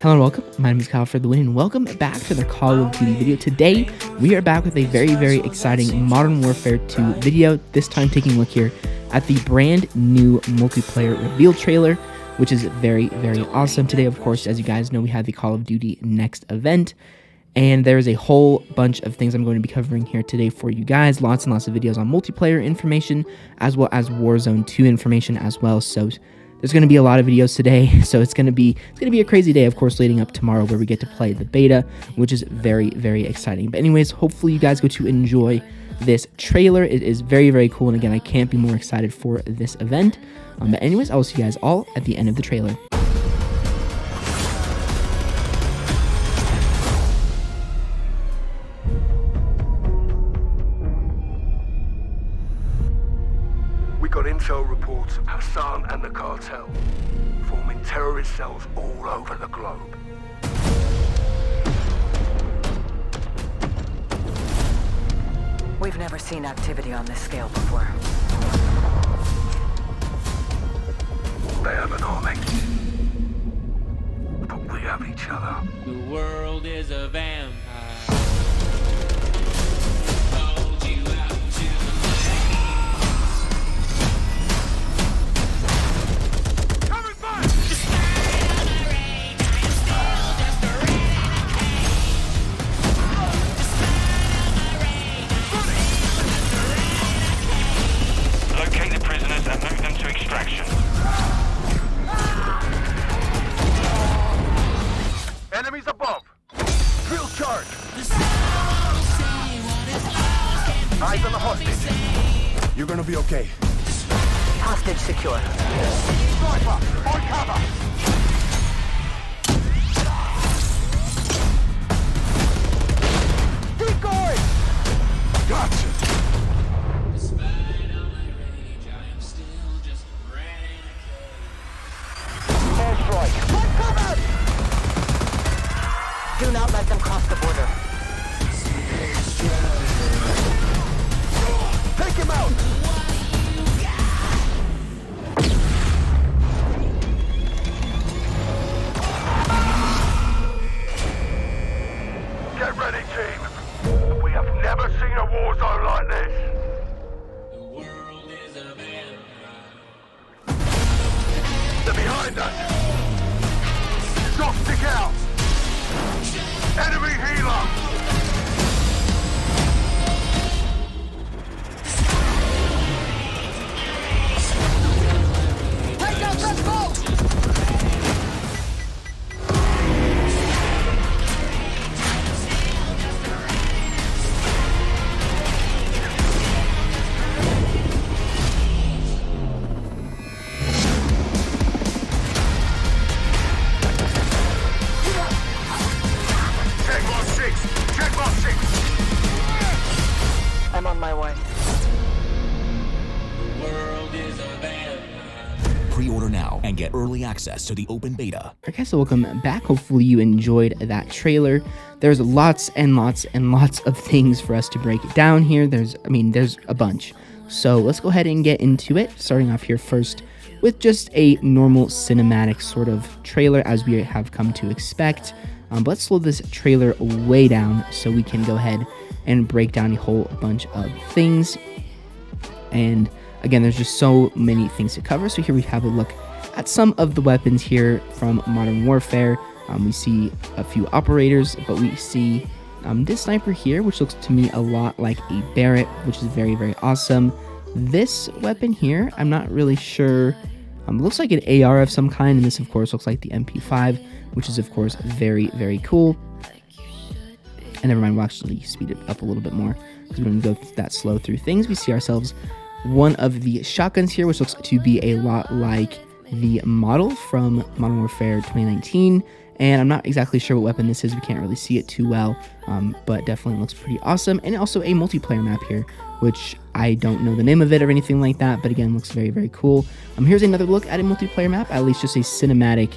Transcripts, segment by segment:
Hello and welcome, my name is Kyle FtW and welcome back to the Call of Duty video. Today, we are back with a very exciting Modern Warfare 2 video, this time taking a look here at the brand new multiplayer reveal trailer, which is very awesome. Today, of course, as you guys know, we have the Call of Duty Next event, and there's a whole bunch of things I'm going to be covering here today for you guys. Lots and lots of videos on multiplayer information, as well as Warzone 2 information as well, so there's going to be a lot of videos today, so it's going to be a crazy day, of course, leading up tomorrow where we get to play the beta, which is very exciting. But anyways, hopefully you guys go to enjoy this trailer. It is very cool, and again, I can't be more excited for this event. But anyways, I will see you guys all at the end of the trailer. We got intel reports of Hassan and the cartel forming terrorist cells all over the globe. We've never seen activity on this scale before. They have an army, but we have each other. The world is a vampire. Enemies above! Drill charge! Eyes on the hostage! You're gonna be okay. Hostage secure. Sniper! On cover! Keep going! Gotcha! Despite all my rage, I am still just a renegade. Airstrike! Take cover! Do not let them cross the border. Take him out! Get ready, team! We have never seen a war zone like this! The world is a vampire. They're behind us! Shot stick out! Enemy healer! Take out that boat! I'm on my way. The world is a vampire. Pre-order now and get early access to the open beta. Okay, so welcome back. Hopefully you enjoyed that trailer. There's lots and lots of things for us to break it down here. There's a bunch. So let's go ahead and get into it. Starting off here first with just a normal cinematic sort of trailer as we have come to expect. But let's slow this trailer way down so we can go ahead and break down a whole bunch of things. And again, there's just so many things to cover. So here we have a look at some of the weapons here from Modern Warfare. We see a few operators, but we see this sniper here, which looks to me a lot like a Barrett, which is very awesome. This weapon here, I'm not really sure. Looks like an AR of some kind, and this of course looks like the MP5, which is of course very cool. And never mind, we'll actually speed it up a little bit more because we don't go that slow through things. We see ourselves one of the shotguns here, which looks to be a lot like the model from Modern Warfare 2019. And I'm not exactly sure what weapon this is. We can't really see it too well, but definitely looks pretty awesome. And also a multiplayer map here, which I don't know the name of it or anything like that, but again, looks very cool. Here's another look at a multiplayer map, at least just a cinematic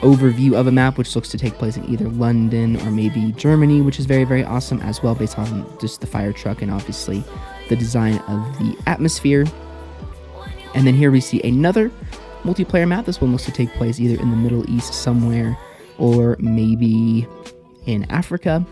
overview of a map, which looks to take place in either London or maybe Germany, which is very awesome as well, based on just the fire truck and obviously the design of the atmosphere. And then here we see another multiplayer map. This one looks to take place either in the Middle East somewhere, or maybe in Africa.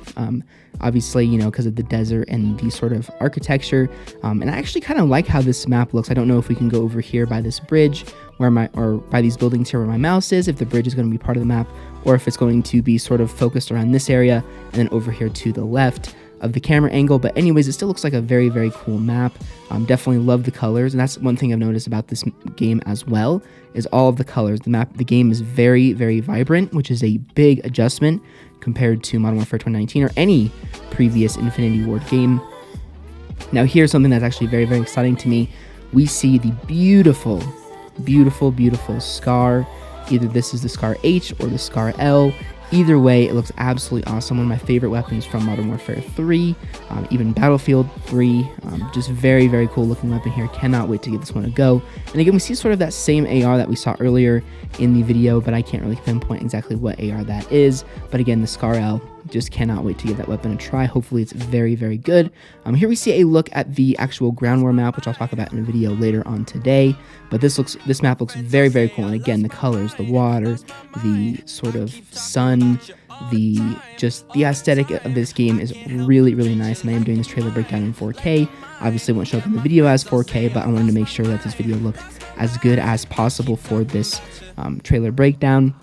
Obviously, you know, because of the desert and the sort of architecture. And I actually kind of like how this map looks. I don't know if we can go over here by this bridge or by these buildings here where my mouse is, if the bridge is going to be part of the map, or if it's going to be sort of focused around this area and then over here to the left of the camera angle. But anyways, it still looks like a very, very cool map. Definitely love the colors, and that's one thing I've noticed about this game as well, is all of the colors. The game is very, very vibrant, which is a big adjustment compared to Modern Warfare 2019 or any previous Infinity Ward game. Now here's something that's actually very, very exciting to me. We see the beautiful, beautiful, beautiful Scar. Either this is the Scar H or the Scar L. Either way, it looks absolutely awesome. One of my favorite weapons from Modern Warfare 3, even Battlefield 3. Just very, very cool looking weapon here. Cannot wait to give this one a go. And again, we see sort of that same AR that we saw earlier in the video, but I can't really pinpoint exactly what AR that is. But again, the Scar L, just cannot wait to give that weapon a try. Hopefully it's very, very good. Here we see a look at the actual ground war map, which I'll talk about in a video later on today. But this map looks very, very cool. And again, the colors, the water, the sort of sun, the aesthetic of this game is really, really nice. And I am doing this trailer breakdown in 4K. Obviously it won't show up in the video as 4K, but I wanted to make sure that this video looked as good as possible for this trailer breakdown.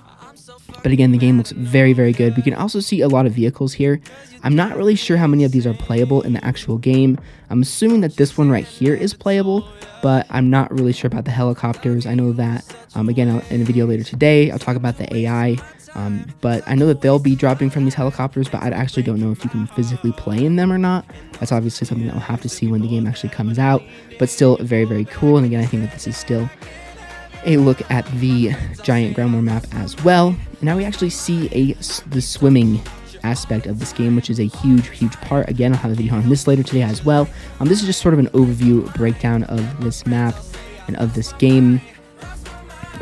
But again, the game looks very, very good. We can also see a lot of vehicles here. I'm not really sure how many of these are playable in the actual game. I'm assuming that this one right here is playable, but I'm not really sure about the helicopters. I know that, again, in a video later today, I'll talk about the AI. But I know that they'll be dropping from these helicopters, but I actually don't know if you can physically play in them or not. That's obviously something that we'll have to see when the game actually comes out, but still very, very cool. And again, I think that this is still a look at the giant ground war map as well. And now we actually see the swimming aspect of this game, which is a huge, huge part. Again, I'll have a video on this later today as well. This is just sort of an overview breakdown of this map and of this game,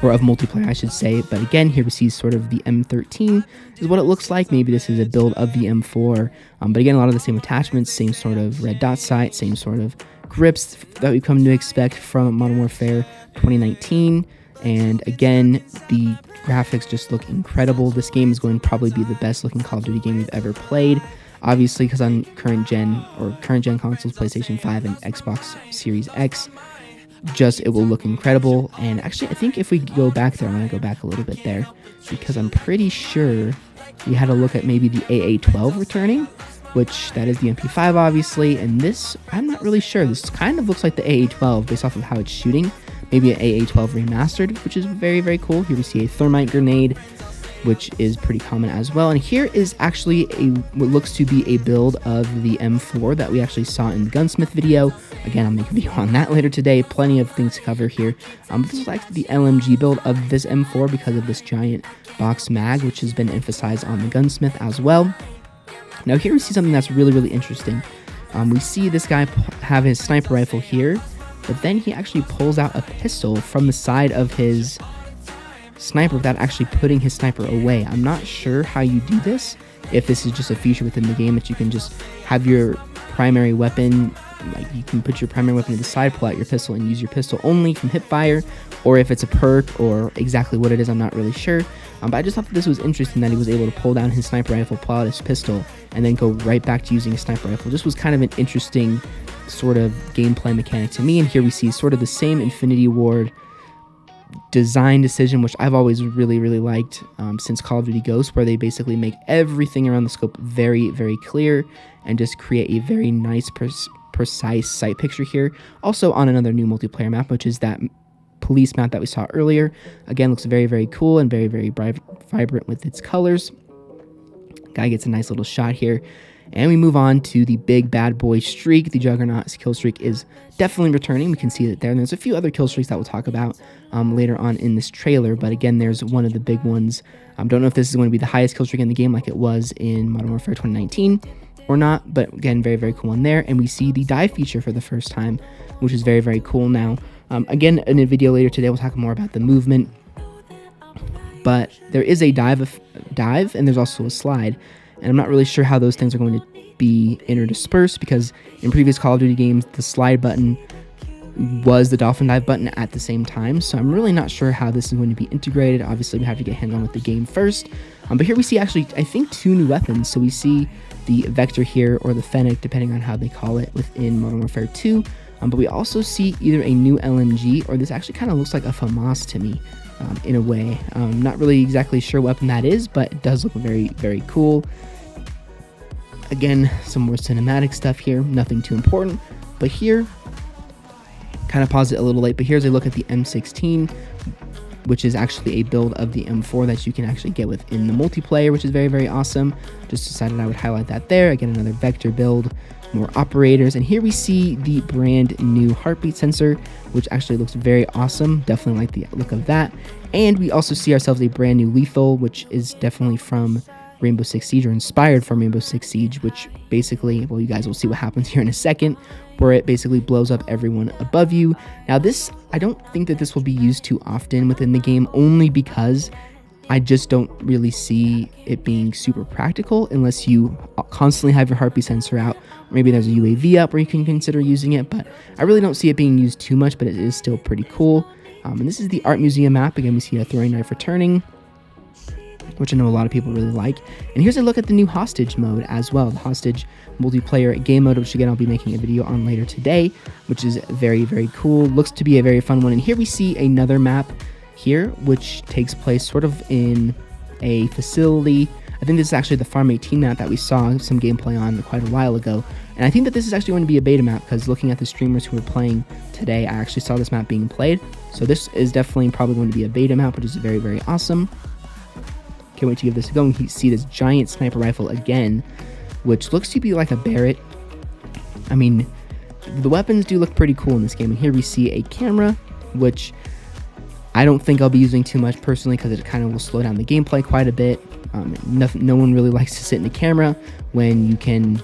or of multiplayer, I should say. But again, here we see sort of the M13 is what it looks like. Maybe this is a build of the M4. But again, a lot of the same attachments, same sort of red dot sight, same sort of grips that we've come to expect from Modern Warfare 2019. And again, the graphics just look incredible. This game is going to probably be the best looking Call of Duty game we've ever played. Obviously, because on current gen consoles, PlayStation 5 and Xbox Series X, it will look incredible. And actually, I think if we go back there, I'm going to go back a little bit there, because I'm pretty sure we had a look at maybe the AA-12 returning, which that is the MP5 obviously, and this, I'm not really sure. This kind of looks like the AA-12 based off of how it's shooting. Maybe an AA-12 remastered, which is very, very cool. Here we see a thermite grenade, which is pretty common as well. And here is actually what looks to be a build of the M4 that we actually saw in the Gunsmith video. Again, I'll make a video on that later today. Plenty of things to cover here. This is actually the LMG build of this M4 because of this giant box mag, which has been emphasized on the Gunsmith as well. Now here we see something that's really, really interesting. We see this guy have his sniper rifle here, but then he actually pulls out a pistol from the side of his sniper without actually putting his sniper away. I'm not sure how you do this, if this is just a feature within the game that you can just have your primary weapon, like you can put your primary weapon to the side, pull out your pistol, and use your pistol only from hip fire, or if it's a perk or exactly what it is, I'm not really sure. But I just thought that this was interesting that he was able to pull down his sniper rifle, pull out his pistol, and then go right back to using a sniper rifle. This was kind of an interesting sort of gameplay mechanic to me. And here we see sort of the same Infinity Ward design decision, which I've always really, really liked since Call of Duty Ghosts, where they basically make everything around the scope very, very clear and just create a very nice, precise sight picture here. Also on another new multiplayer map, which is that police map that we saw earlier. Again, looks very, very cool and very, very vibrant with its colors. Guy gets a nice little shot here. And we move on to the big bad boy streak. The Juggernaut's kill streak is definitely returning. We can see it there. And there's a few other kill streaks that we'll talk about later on in this trailer. But again, there's one of the big ones. Don't know if this is going to be the highest kill streak in the game like it was in Modern Warfare 2019 or not. But again, very, very cool one there. And we see the dive feature for the first time, which is very, very cool now. Again, in a video later today, we'll talk more about the movement. But there is a dive and there's also a slide. And I'm not really sure how those things are going to be interdispersed, because in previous Call of Duty games, the slide button was the dolphin dive button at the same time, so I'm really not sure how this is going to be integrated. Obviously we have to get hands-on with the game first, but here we see actually I think 2 new weapons. So we see the Vector here, or the Fennec, depending on how they call it within Modern Warfare 2, but we also see either a new LMG, or this actually kind of looks like a FAMAS to me in a way. Not really exactly sure what weapon that is, but it does look very, very cool. Again, some more cinematic stuff here, nothing too important, but here, kind of paused it a little late, but here's a look at the M16, which is actually a build of the M4 that you can actually get within the multiplayer, which is very, very awesome. Just decided I would highlight that there. Again, another Vector build, more operators, and here we see the brand new heartbeat sensor, which actually looks very awesome. Definitely like the look of that. And we also see ourselves a brand new lethal, which is definitely from Rainbow Six Siege, or inspired from Rainbow Six Siege, which basically, well, you guys will see what happens here in a second, where it basically blows up everyone above you. Now this, I don't think that this will be used too often within the game, only because I just don't really see it being super practical unless you constantly have your heartbeat sensor out, or maybe there's a UAV up where you can consider using it, but I really don't see it being used too much, but it is still pretty cool. And this is the Art Museum map. Again, we see a throwing knife returning, which I know a lot of people really like. And here's a look at the new hostage mode as well, the hostage multiplayer game mode, which again I'll be making a video on later today, which is very, very cool. Looks to be a very fun one. And here we see another map here, which takes place sort of in a facility. I think this is actually the Farm 18 map that we saw some gameplay on quite a while ago. And I think that this is actually going to be a beta map, because looking at the streamers who were playing today, I actually saw this map being played. So this is definitely probably going to be a beta map, which is very, very awesome. Can't wait to give this a go. And you see this giant sniper rifle again, which looks to be like a Barrett. I mean, the weapons do look pretty cool in this game. And here we see a camera, which I don't think I'll be using too much personally, because it kind of will slow down the gameplay quite a bit. No one really likes to sit in the camera when you can,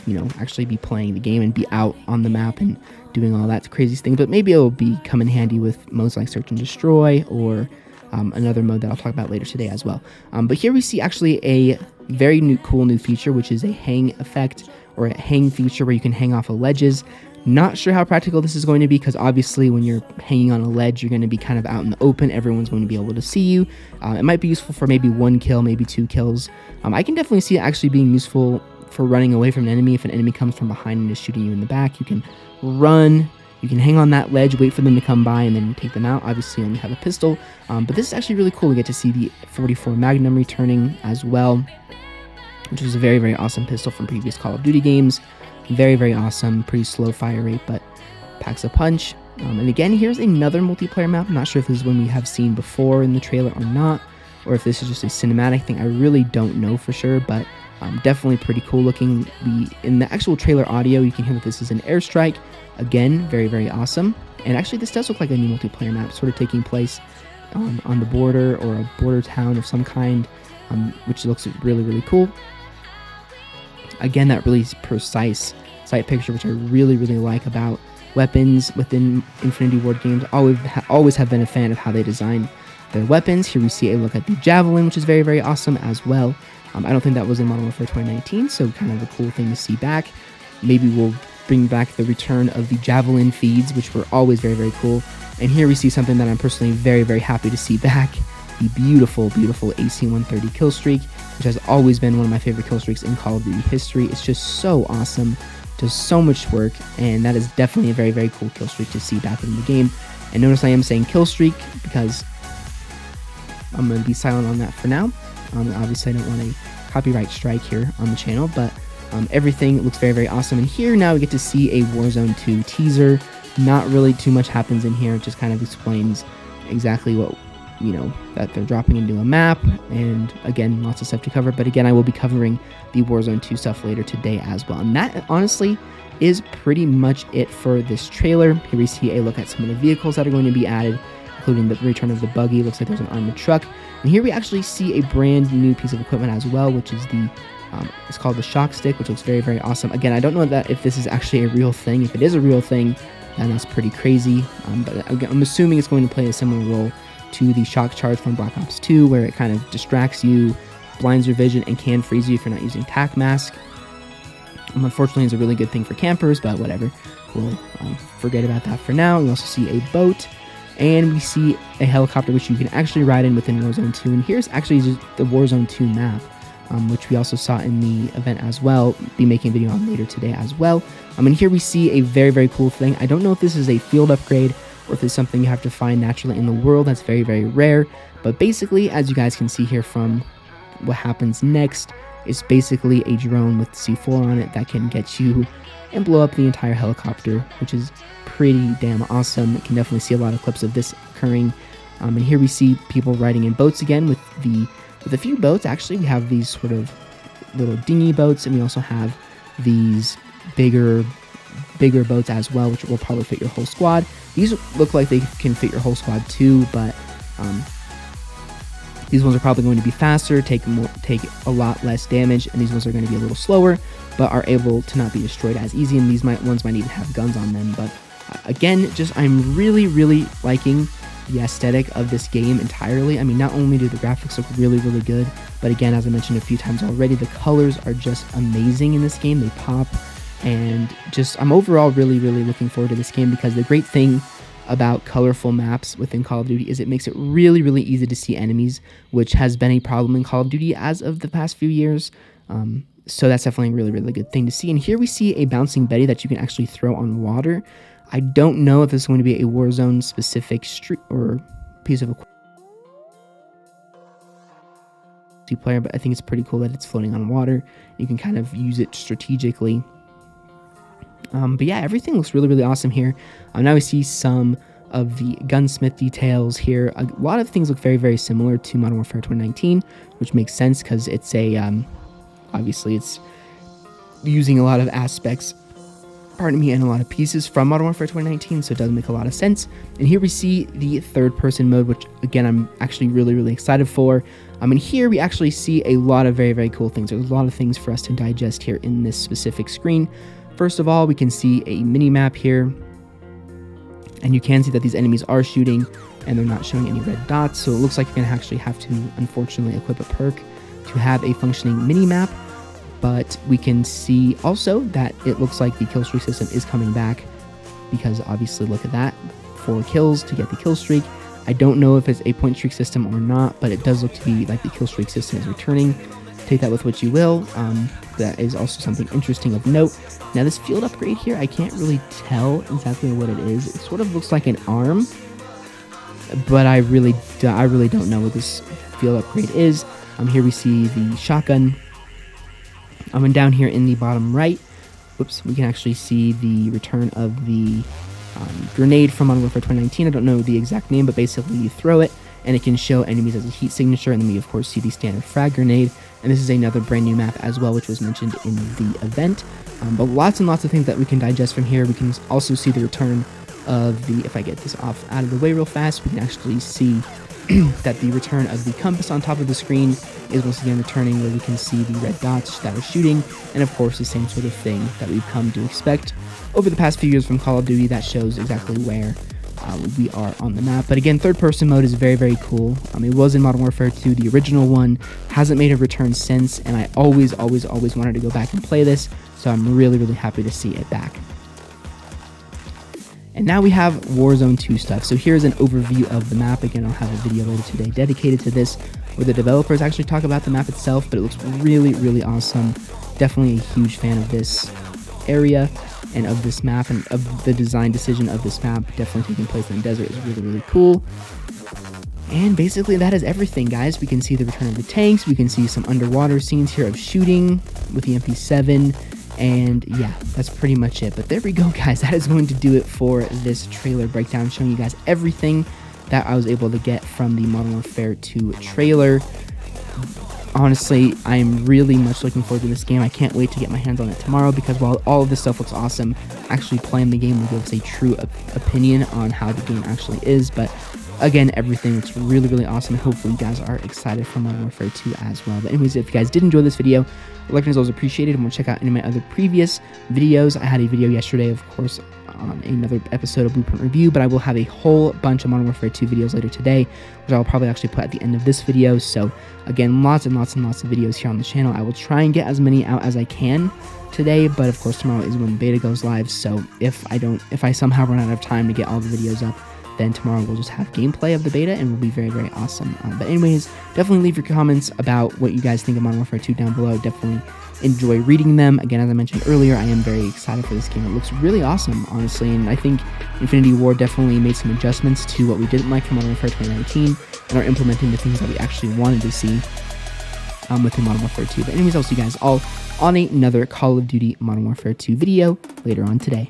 you know, actually be playing the game and be out on the map and doing all that crazy things. But maybe it will come in handy with modes like Search and Destroy, or another mode that I'll talk about later today as well. But here we see actually a very cool new feature, which is a hang effect, or a hang feature where you can hang off of ledges. Not sure how practical this is going to be, because obviously when you're hanging on a ledge, you're going to be kind of out in the open. Everyone's going to be able to see you. It might be useful for maybe 1 kill, maybe 2 kills. I can definitely see it actually being useful for running away from an enemy. If an enemy comes from behind and is shooting you in the back, you can run. You can hang on that ledge, wait for them to come by, and then take them out. Obviously, you only have a pistol, but this is actually really cool. We get to see the 44 Magnum returning as well, which is a very, very awesome pistol from previous Call of Duty games. Very, very awesome. Pretty slow fire rate, but packs a punch. And again, here's another multiplayer map. I'm not sure if this is one we have seen before in the trailer or not, or if this is just a cinematic thing. I really don't know for sure, but definitely pretty cool looking. In the actual trailer audio, you can hear that this is an airstrike. Again, very, very awesome. And actually, this does look like a new multiplayer map, sort of taking place on the border, or a border town of some kind, which looks really, really cool. Again, that really precise sight picture, which I really, really like about weapons within Infinity Ward games. Always have been a fan of how they design their weapons. Here we see a look at the Javelin, which is very, very awesome as well. I don't think that was in Modern Warfare 2019, so kind of a cool thing to see back. Maybe we'll bring back the return of the Javelin feeds, which were always very, very cool. And here we see something that I'm personally very, very happy to see back. The beautiful, beautiful AC-130 kill streak, which has always been one of my favorite kill streaks in Call of Duty history. It's just so awesome, does so much work, and that is definitely a very, very cool kill streak to see back in the game. And notice I am saying kill streak, because I'm going to be silent on that for now. Obviously, I don't want a copyright strike here on the channel, but everything looks very, very awesome. And here now we get to see a Warzone 2 teaser. Not really too much happens in here. It just kind of explains exactly what, you know, that they're dropping into a map, and again, lots of stuff to cover. But again, I will be covering the Warzone 2 stuff later today as well. And that honestly is pretty much it for this trailer. Here we see a look at some of the vehicles that are going to be added, including the return of the buggy. Looks like there's an armored truck. And here we actually see a brand new piece of equipment as well, which is the it's called the shock stick, which looks very, very awesome. Again, I don't know if this is actually a real thing. If it is a real thing, then that's pretty crazy. But I'm assuming it's going to play a similar role to the shock charge from Black Ops 2, where it kind of distracts you, blinds your vision, and can freeze you if you're not using tac mask. Unfortunately, it's a really good thing for campers, but whatever. We'll forget about that for now. We also see a boat, and we see a helicopter, which you can actually ride in within Warzone 2. And here's actually just the Warzone 2 map, which we also saw in the event as well. Be making a video on later today as well. And here we see a very, very cool thing. I don't know if this is a field upgrade or if it's something you have to find naturally in the world. That's very, very rare. But basically, as you guys can see here from what happens next, it's basically a drone with C4 on it that can get you and blow up the entire helicopter, which is pretty damn awesome. You can definitely see a lot of clips of this occurring. And here we see people riding in boats again with a few boats. Actually, we have these sort of little dinghy boats, and we also have these bigger boats as well, which will probably fit your whole squad. These look like they can fit your whole squad too, but these ones are probably going to be faster, take a lot less damage, and these ones are going to be a little slower, but are able to not be destroyed as easy, and these ones might even have guns on them. But again, I'm really, really liking the aesthetic of this game entirely. I mean, not only do the graphics look really, really good, but again, as I mentioned a few times already, the colors are just amazing in this game. They pop, and I'm overall really, really looking forward to this game, because the great thing about colorful maps within Call of Duty is it makes it really, really easy to see enemies, which has been a problem in Call of Duty as of the past few years. So that's definitely a really, really good thing to see. And here we see a bouncing Betty that you can actually throw on water. I don't know if this is going to be a Warzone specific street or piece of equipment player, but I think it's pretty cool that it's floating on water. You can kind of use it strategically. But yeah, everything looks really, really awesome here. Now we see some of the gunsmith details here. A lot of things look very, very similar to Modern Warfare 2019, which makes sense because it's obviously it's using a lot of aspects, pardon me, and a lot of pieces from Modern Warfare 2019, so it does make a lot of sense. And here we see the third-person mode, which again, I'm actually really, really excited for. And here we actually see a lot of very, very cool things. There's a lot of things for us to digest here in this specific screen. First of all, we can see a mini-map here, and you can see that these enemies are shooting, and they're not showing any red dots, so it looks like you're going to actually have to, unfortunately, equip a perk to have a functioning mini-map. But we can see also that it looks like the kill streak system is coming back, because obviously, look at that, 4 kills to get the kill streak. I don't know if it's a point streak system or not, but it does look to be like the kill streak system is returning. Take that with what you will. That is also something interesting of note. Now this field upgrade here, I can't really tell exactly what it is. It sort of looks like an arm, but I really don't know what this field upgrade is. Here we see the shotgun. And down here in the bottom right, whoops, we can actually see the return of the grenade from Modern Warfare 2019. I don't know the exact name, but basically you throw it and it can show enemies as a heat signature, and then we of course see the standard frag grenade. And this is another brand new map as well, which was mentioned in the event. But lots and lots of things that we can digest from here. We can also see the return of the, if I get this out of the way real fast, we can actually see that the return of the compass on top of the screen is once again returning, where we can see the red dots that are shooting, and of course the same sort of thing that we've come to expect over the past few years from Call of Duty that shows exactly where we are on the map. But again, third-person mode is very, very cool. It was in Modern Warfare 2, the original one, hasn't made a return since, and I always wanted to go back and play this, so I'm really, really happy to see it back. And now we have Warzone 2 stuff. So here's an overview of the map. Again, I'll have a video later today dedicated to this, where the developers actually talk about the map itself, but it looks really, really awesome. Definitely a huge fan of this area and of this map, and of the design decision of this map. Definitely taking place in the desert is really, really cool. And basically that is everything, guys. We can see the return of the tanks. We can see some underwater scenes here of shooting with the MP7. And yeah, that's pretty much it. But there we go, guys. That is going to do it for this trailer breakdown, showing you guys everything that I was able to get from the Modern Warfare 2 trailer. Honestly, I'm really much looking forward to this game. I can't wait to get my hands on it tomorrow, because while all of this stuff looks awesome, actually playing the game will give us a true opinion on how the game actually is. But again, everything looks really, really awesome. Hopefully you guys are excited for Modern Warfare 2 as well. But anyways, if you guys did enjoy this video, like as always appreciated, and want to check out any of my other previous videos. I had a video yesterday, of course, on another episode of Blueprint Review, but I will have a whole bunch of Modern Warfare 2 videos later today, which I'll probably actually put at the end of this video. So again, lots and lots of videos here on the channel. I will try and get as many out as I can today, but of course tomorrow is when the beta goes live. So if I somehow run out of time to get all the videos up, then tomorrow we'll just have gameplay of the beta and will be very, very awesome. But anyways, definitely leave your comments about what you guys think of Modern Warfare 2 down below. Definitely enjoy reading them. Again, as I mentioned earlier, I am very excited for this game. It looks really awesome, honestly, and I think Infinity Ward definitely made some adjustments to what we didn't like from Modern Warfare 2019 and are implementing the things that we actually wanted to see within Modern Warfare 2. But anyways, I'll see you guys all on another Call of Duty Modern Warfare 2 video later on today.